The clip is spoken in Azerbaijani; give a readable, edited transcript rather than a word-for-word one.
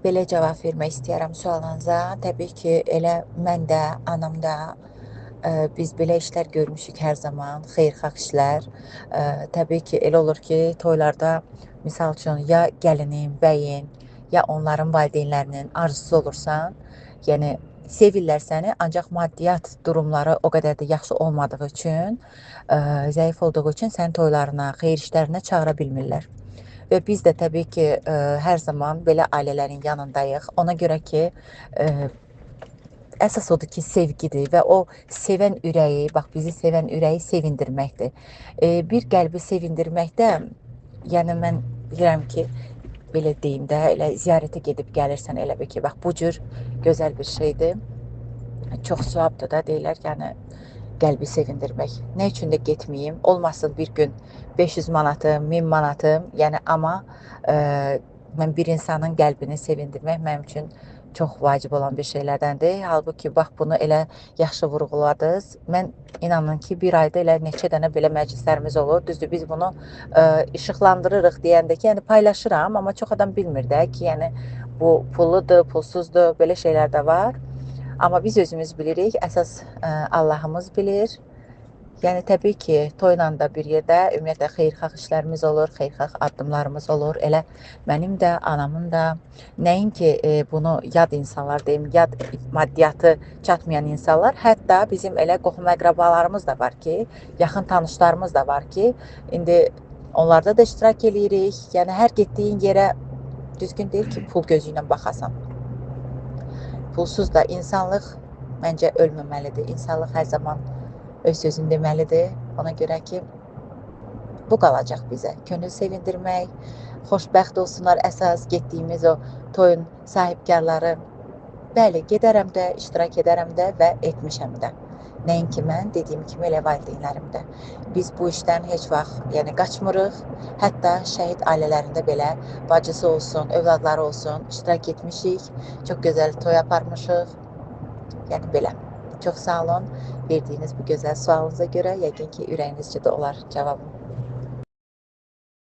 Belə cavab vermək istəyərəm sualınıza. Təbii ki, elə mən də, anam da biz belə işlər görmüşük hər zaman, xeyirxah işlər. Təbii ki, elə olur ki, toylarda misal üçün ya gəlinin, bəyin, ya onların valideynlərinin arzusu olursan, yəni sevirlər səni, ancaq maddiyyat durumları o qədər də yaxşı olmadığı üçün, zəif olduğu üçün səni toylarına, xeyir işlərinə çağıra bilmirlər. Və biz də təbii ki, hər zaman belə ailələrin yanındayıq. Ona görə ki, əsas odur ki, sevgidir və o sevən ürəyi, bax bizi sevən ürəyi sevindirməkdir. Bir qəlbi sevindirməkdə, yəni mən bilirəm ki, belə deyim də, elə ziyarətə gedib gəlirsən, elə bil ki, bax bu cür gözəl bir şeydir. Çox savabdır da deyirlər, yəni qəlbi sevindirmək. Nə üçün də getməyim? Olmasın bir gün 500 manatım, 1000 manatım, yəni amma mən bir insanın qəlbini sevindirmək mənim üçün çox vacib olan bir şeylərdəndir. Halbuki bax bunu elə yaxşı vurğuladınız. Mən inanın ki, bir ayda elə neçə dənə belə məclislərimiz olur. Düzdür, biz bunu işıqlandırırıq deyəndə ki, yəni paylaşıram, amma çox adam bilmir də ki, yəni bu pulludur, pulsuzdur, belə şeylər də var. Amma biz özümüz bilirik, əsas Allahımız bilir. Yəni təbii ki, toyla da bir yerdə ümumiyyətlə xeyirxah işlərimiz olur, xeyirxah addımlarımız olur. Elə mənim də, anamın da nəinki bunu yad insanlar deyim, yad maddiyyatı çatmayan insanlar, hətta bizim elə qohum əqrabalarımız da var ki, yaxın tanışlarımız da var ki, indi onlarda da iştirak eləyirik. Yəni hər getdiyin yerə düzgün deyil ki, pul gözü ilə baxasan. Pulsuz da insanlıq məncə ölməməlidir. İnsanlıq hər zaman öz sözünü deməlidir. Ona görə ki, bu qalacaq bizə. Könül sevindirmək, xoşbəxt olsunlar əsas getdiyimiz o toyun sahibkarları. Bəli, gedərəm də, iştirak edərəm də və etmişəm də. Nəinki mən, dediyim kimi elə valideynlərim də. Biz bu işdən heç vaxt yəni qaçmırıq. Hətta şəhid ailələrində belə bacısı olsun, övladları olsun, iştirak etmişik. Çox gözəl toy aparmışıq. Yəni belə. Çox sağ olun verdiyiniz bu gözəl sualınıza görə. Yəqin ki, ürəyinizcə də olar cavabım.